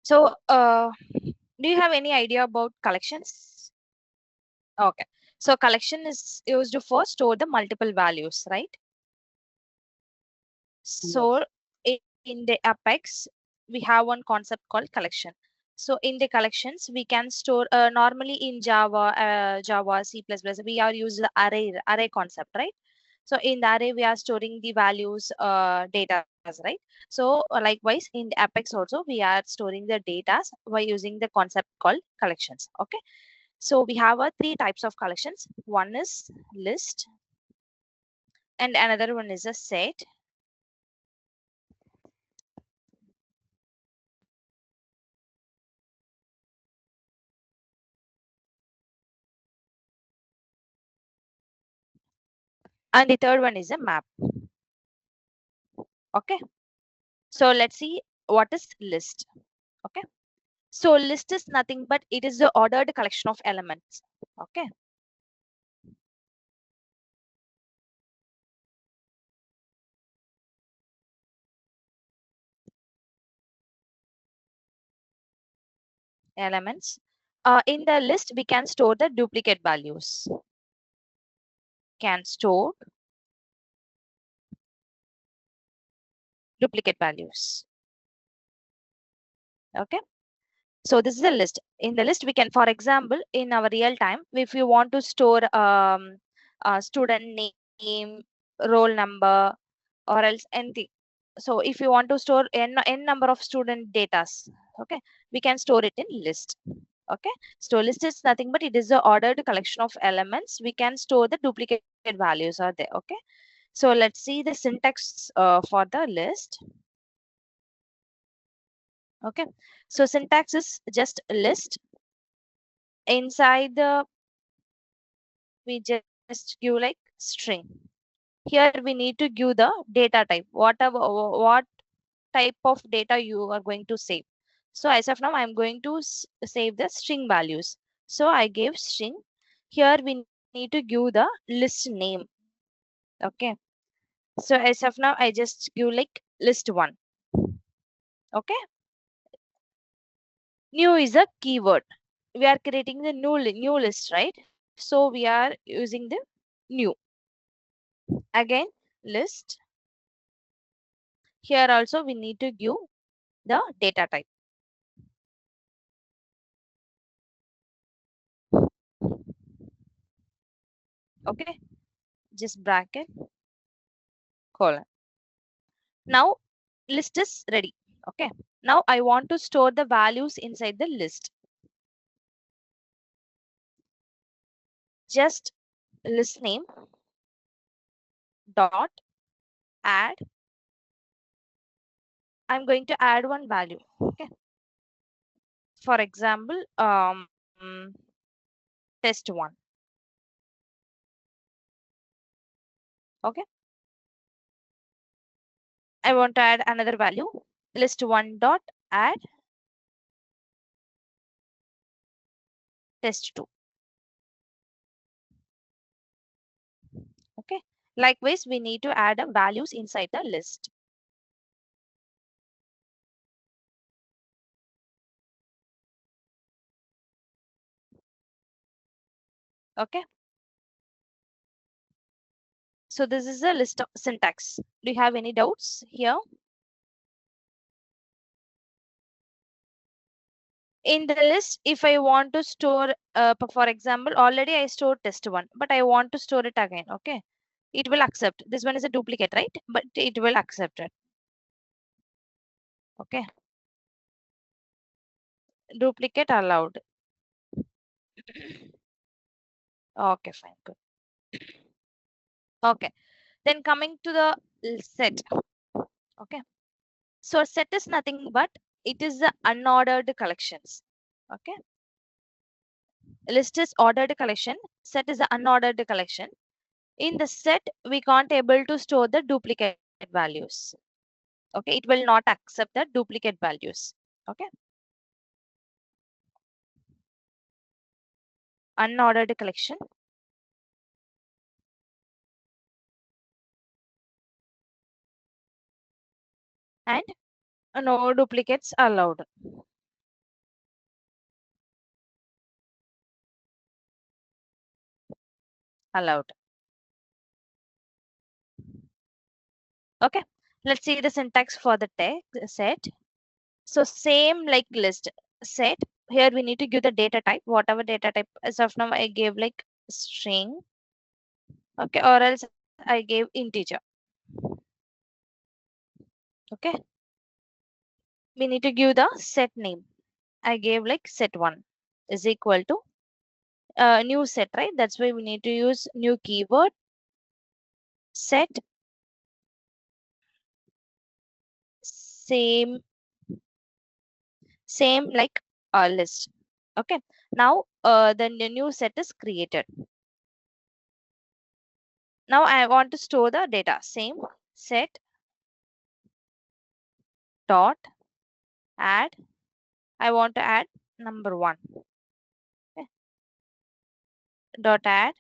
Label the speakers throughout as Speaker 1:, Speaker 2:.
Speaker 1: So, do you have any idea about collections? Okay. So collection is used for store the multiple values, right? So in the Apex, we have one concept called collection. So in the collections, we can store normally in Java, C++, we are using the array concept, right? So in the array, we are storing the values, data, right? So likewise, in the Apex also, we are storing the data by using the concept called collections. Okay. So we have three types of collections. One is list, and another one is a set, and the third one is a map. Okay. So let's see what is list. Okay. So list is nothing but it is the ordered collection of elements. Okay. Elements. In the list, we can store the duplicate values. Can store duplicate values. Okay. So this is a list. In the list, we can, for example, in our real time, if you want to store student name, roll number, or else anything. So if you want to store n number of student datas, okay, we can store it in list. Okay. So list is nothing but it is the ordered collection of elements. We can store the duplicate values are there. Okay. So let's see the syntax for the list. Okay. So syntax is just list. Inside the we just give like string. Here we need to give the data type, whatever what type of data you are going to save. So as of now, I'm going to save the string values. So I gave string. Here we need to give the list name. Okay. So as of now, I just give like list one. Okay. New is a keyword. We are creating the new list, right? So we are using the new. Again, list. Here also we need to give the data type. Okay. Just bracket colon. Now list is ready. Okay. Now I want to store the values inside the list. Just list name dot add. I'm going to add one value. Okay. For example, test one. Okay. I want to add another value. List one dot add test two. Okay. Likewise, we need to add values inside the list. Okay. So this is a list of syntax. Do you have any doubts here? In the list, if I want to store, for example, already I stored test one, but I want to store it again. Okay. It will accept. This one is a duplicate, right? But it will accept it. Okay. Duplicate allowed. Okay, fine. Good. Okay. Then coming to the set. Okay. So set is nothing but it is the unordered collections. Okay. List is ordered collection. Set is the unordered collection. In the set, we can't able to store the duplicate values. Okay. It will not accept the duplicate values. Okay. Unordered collection. And no duplicates allowed. allowed. Okay, let's see the syntax for the text set. So same like list set. Here we need to give the data type, whatever data type. As of now, I gave like string. Okay, or else I gave integer. Okay, we need to give the set name. I gave like set1 is equal to new set, right? That's why we need to use new keyword set same like list. Okay, now the new set is created. Now I want to store the data. Same set dot add. I want to add number 1. Okay. Dot add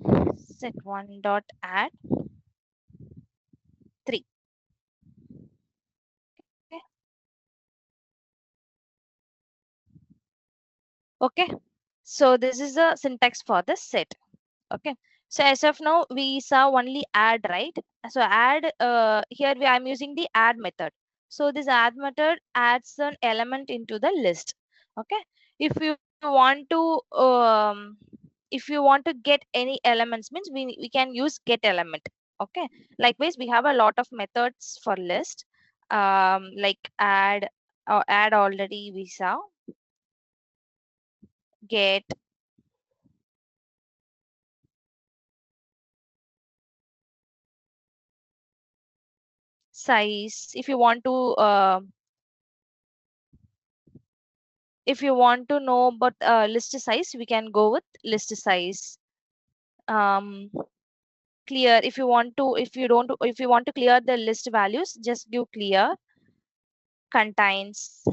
Speaker 1: set1 dot add 3. Okay. Okay. So this is the syntax for the set. Okay, so as of now we saw only add, right? So add, here I'm using the add method. So this add method adds an element into the list. Okay, if you want to if you want to get any elements, means we can use get element. Okay, likewise we have a lot of methods for list, like add, or add already we saw, get, size. If you want to know about list size, we can go with list size. Clear, if you want to, if you want to clear the list values, just give clear. Contains,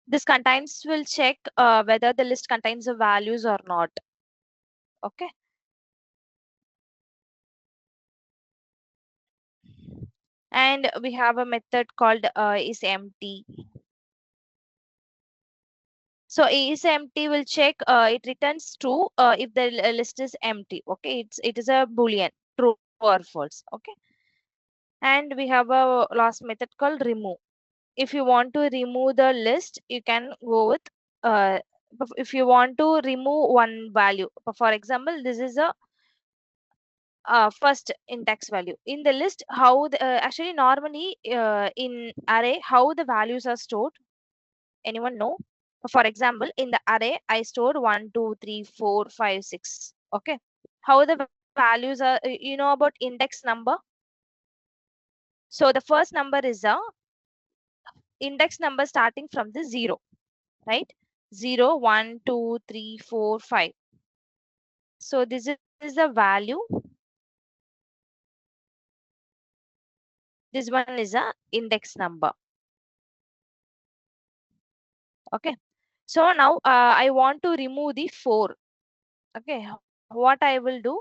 Speaker 1: this contains will check whether the list contains the values or not. Okay, and we have a method called is empty. So is empty will check, it returns true if the list is empty. Okay, it is a boolean, true or false. Okay, and we have a last method called remove. If you want to remove the list, you can go with if you want to remove one value. For example, this is a first index value in the list. How actually normally in array, how the values are stored, anyone know? For example, in the array I stored 1 2 3 4 5 6. Okay, how the values are, you know about index number? So the first number is a index number starting from the 0, right? 0 1 2 3 4 5. So this is the value. This one is a index number. Okay, so now I want to remove the 4. Okay, what I will do,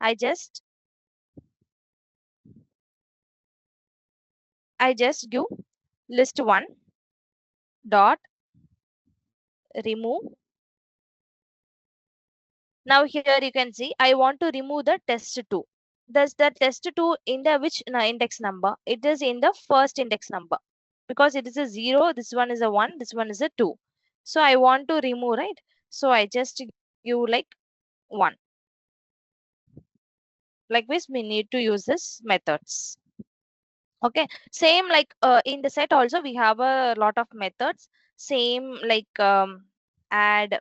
Speaker 1: i just give list1 dot remove. Now here you can see I want to remove the test2. Does the test2 in the which index number? It is in the first index number, because it is a 0, this one is a 1, this one is a 2. So I want to remove, right? So I just give like 1. Like this we need to use this methods. Okay, same like in the set also we have a lot of methods. Same like add,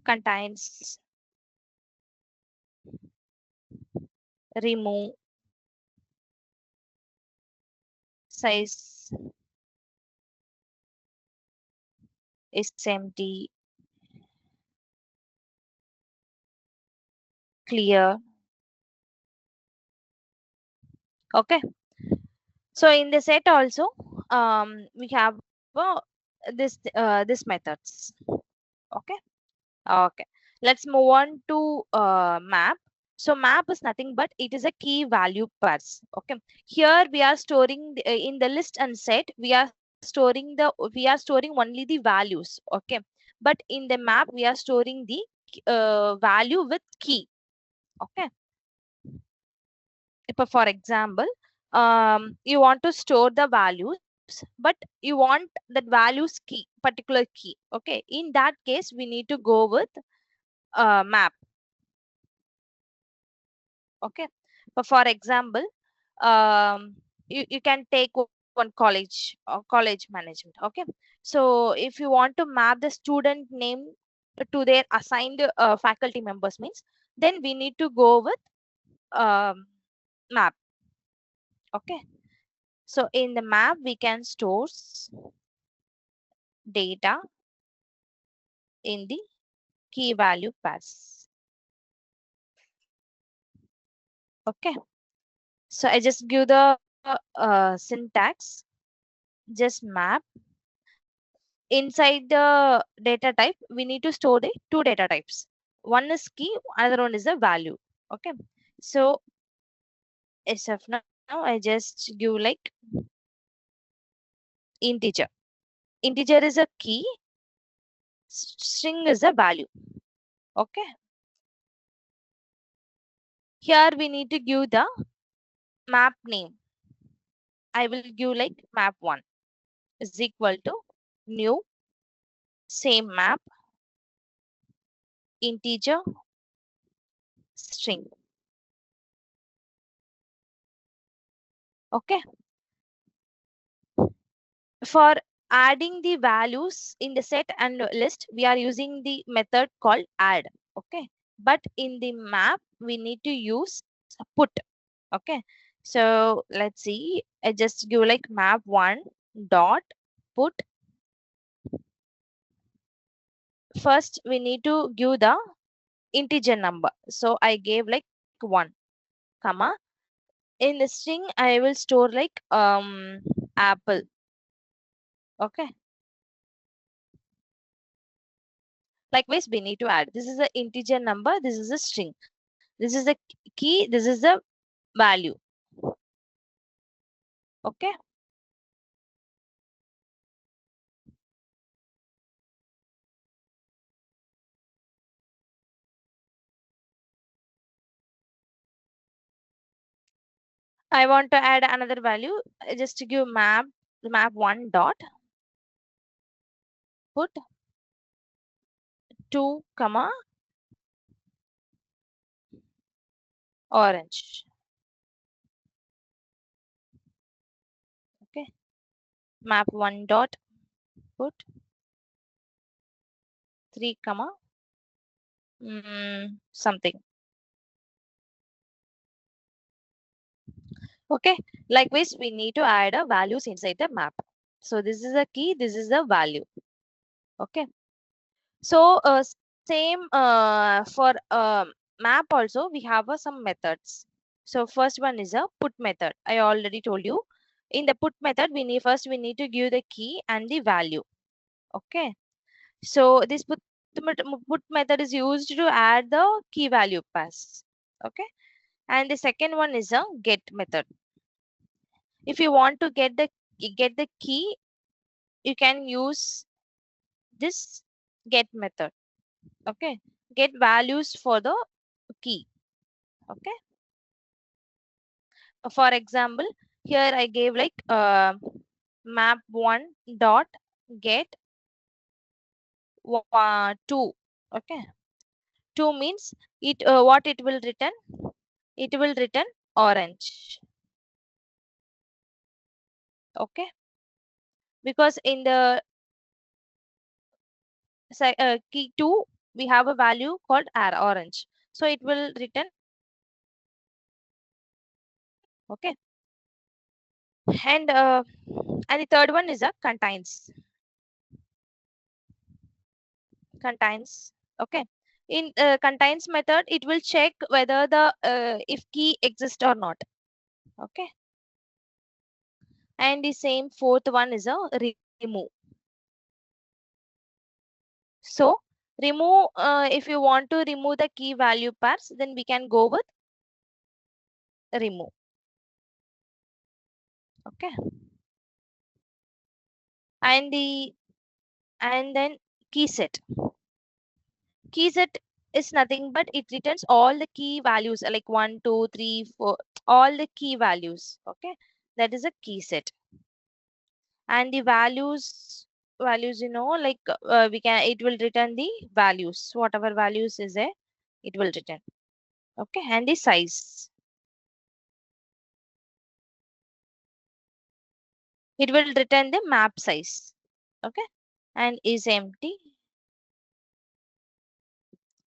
Speaker 1: contains, remove, size is empty, clear. Okay, so in the set also we have this methods. Okay, okay. Let's move on to map. So map is nothing but it is a key value pairs. Okay. Here we are storing in the list and set. We are storing only the values. Okay. But in the map we are storing the value with key. Okay. For example, you want to store the values, but you want that values key, particular key. Okay. In that case, we need to go with map. Okay. But for example, you can take one college or college management. Okay. So if you want to map the student name to their assigned faculty members means, then we need to go with map. Okay. So in the map, we can store data in the key value pairs. Okay. So I just give the syntax, just map. Inside the data type, we need to store the two data types. One is key, another one is a value. Okay. So as of now, I just give like integer. Integer is a key, string is a value. Okay. Here we need to give the map name. I will give like map1 is equal to new same map integer string. Okay. For adding the values in the set and list, we are using the method called add. Okay. But in the map, we need to use put. Okay. So let's see. I just give like map1 dot put. First, we need to give the integer number. So I gave like 1, comma. In the string, I will store like apple. Okay. Likewise, we need to add. This is an integer number. This is a string. This is the key. This is the value. Okay. I want to add another value. I just give map1 dot put 2 comma orange. Okay. Map1 dot put 3 comma something. Okay. Likewise, we need to add a values inside the map. So this is a key. This is the value. Okay. So same for map also we have some methods. So first one is a put method. I already told you. In the put method, we need to give the key and the value. Okay. So this put method is used to add the key value pass. Okay. And the second one is a get method. If you want to get the key, you can use this get method. Okay. Get values for the key. Okay. For example, here I gave like map1 dot get 2. Okay. 2 means it what it will return? It will return orange. Okay. Because in the key 2, we have a value called orange. So it will return. Okay. And the third one is a contains. Okay. In contains method, it will check whether the if key exists or not. Okay. And the same fourth one is a remove. So Remove, if you want to remove the key value pairs, then we can go with remove. Okay. And then key set. Key set is nothing but it returns all the key values like 1, 2, 3, 4, all the key values. Okay. That is a key set. And the values, like we can, it will return the values, whatever values is there, it will return. Okay. And the size, it will return the map size. Okay. And is empty,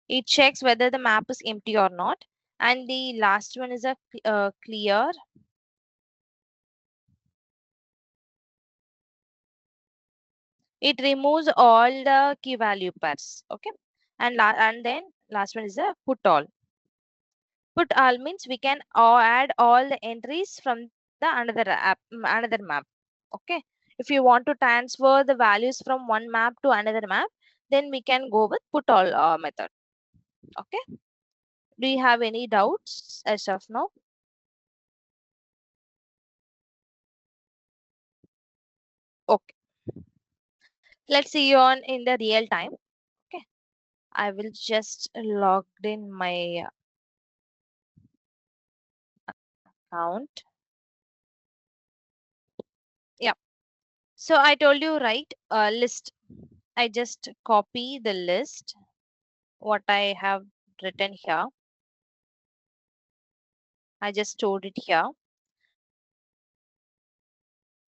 Speaker 1: it checks whether the map is empty or not. And the last one is a clear, it removes all the key value pairs. Okay. And then last one is a put all. Put all means we can add all the entries from the another map. Okay. If you want to transfer the values from one map to another map, then we can go with put all method. Okay. Do you have any doubts as of now? Okay. Let's see you on in the real time. Okay. I will just log in my account. Yeah. So I told you, right? List. I just copy the list, what I have written here. I just stored it here.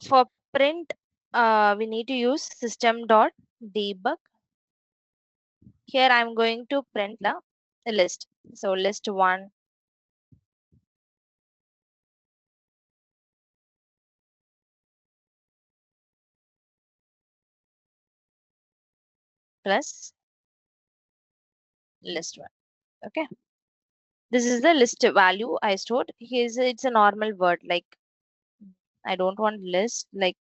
Speaker 1: For print, we need to use system.debug. Here I'm going to print the list. So list 1 plus list 1. Okay. This is the list value I stored. Here's it's a normal word, like I don't want list, like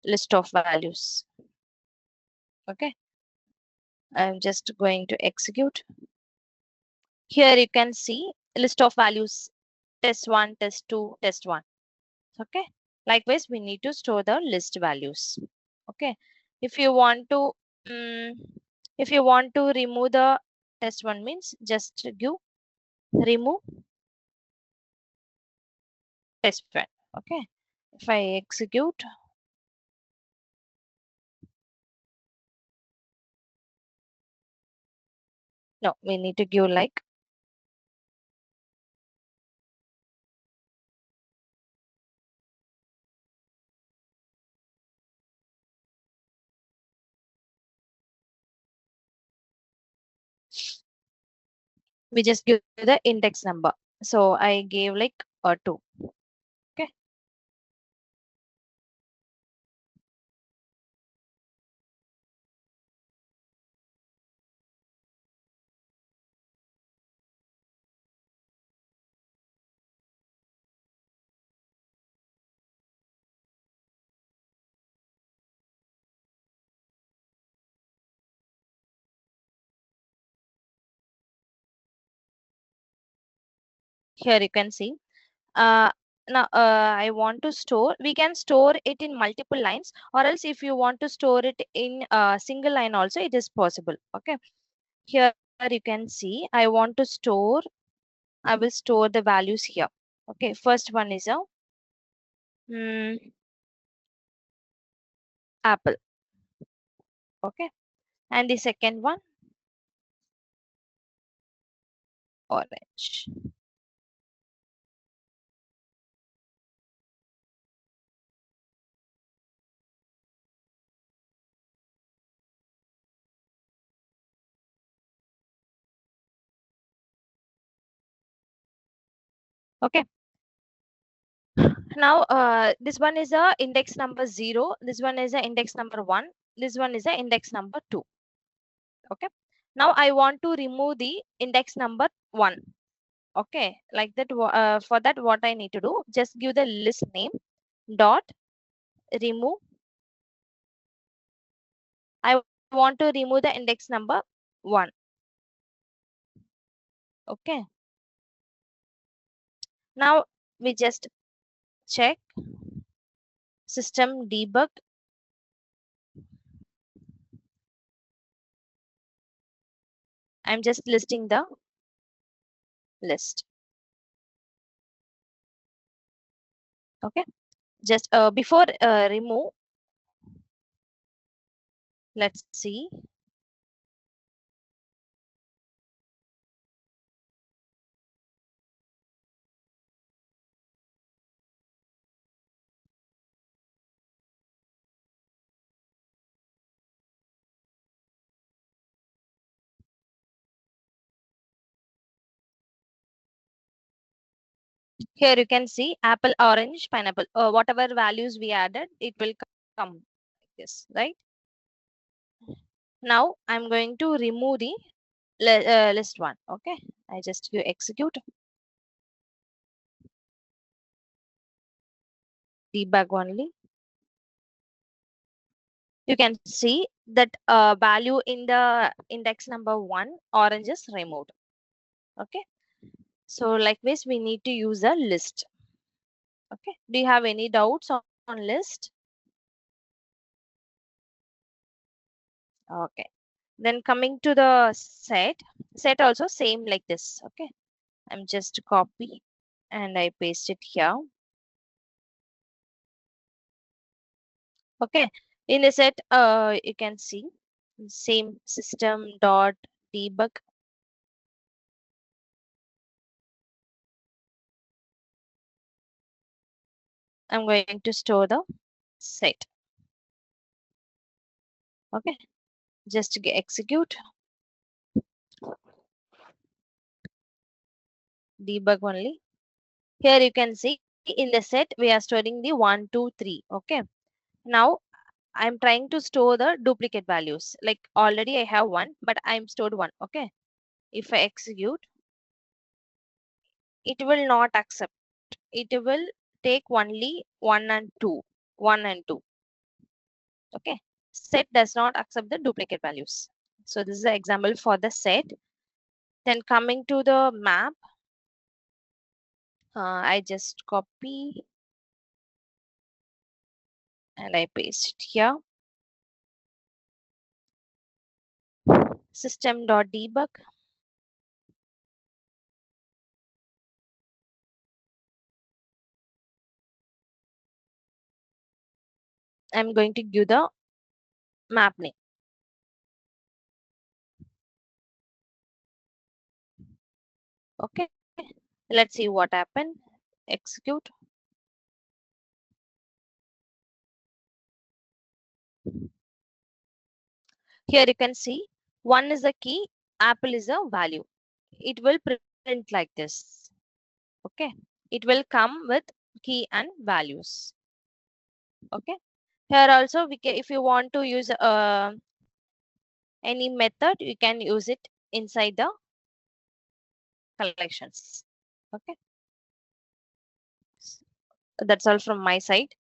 Speaker 1: list of values. Okay. I'm just going to execute. Here you can see list of values, test 1, test 2, test 1. Okay. Likewise, we need to store the list values. Okay. If you want to, mm, if you want to remove the test 1 means just give remove test 1. Okay. If I execute, no, we need to give like, we just give the index number. So I gave like a 2. Okay. Here you can see. Uh, Now I want to store, we can store it in multiple lines, or else if you want to store it in a single line also, it is possible. Okay. Here you can see, I want to store, I will store the values here. Okay. First one is a apple. Okay. And the second one, orange. Okay. Now this one is a index number 0. This one is a index number 1. This one is a index number 2. Okay. Now I want to remove the index number 1. Okay. Like that. For that, what I need to do, just give the list name dot remove. I want to remove the index number 1. Okay. Now we just check system debug. I'm just listing the list. Okay. Just before remove, let's see. Here you can see apple, orange, pineapple. Whatever values we added, it will come like this, right? Now I'm going to remove the list 1. Okay. I just do execute, debug only. You can see that value in the index number 1, orange, is removed. Okay. So like this, we need to use a list. Okay. Do you have any doubts on list? Okay. Then coming to the set also same like this. Okay. I'm just copy and I paste it here. Okay. In the set, you can see same system dot debug. I'm going to store the set. Okay. Just to execute, debug only. Here you can see in the set we are storing the 1, 2, 3. Okay. Now I'm trying to store the duplicate values. Like already I have 1, but I'm stored 1. Okay. If I execute, it will not accept. It will take only 1 and 2. 1 and 2. Okay. Set does not accept the duplicate values. So this is the example for the set. Then coming to the map, I just copy and I paste it here. System.debug. I'm going to give the map name. Okay. Let's see what happened. Execute. Here you can see 1 is a key, apple is a value. It will print like this. Okay. It will come with key and values. Okay. Here also we can, if you want to use any method, you can use it inside the collections. Okay. That's all from my side.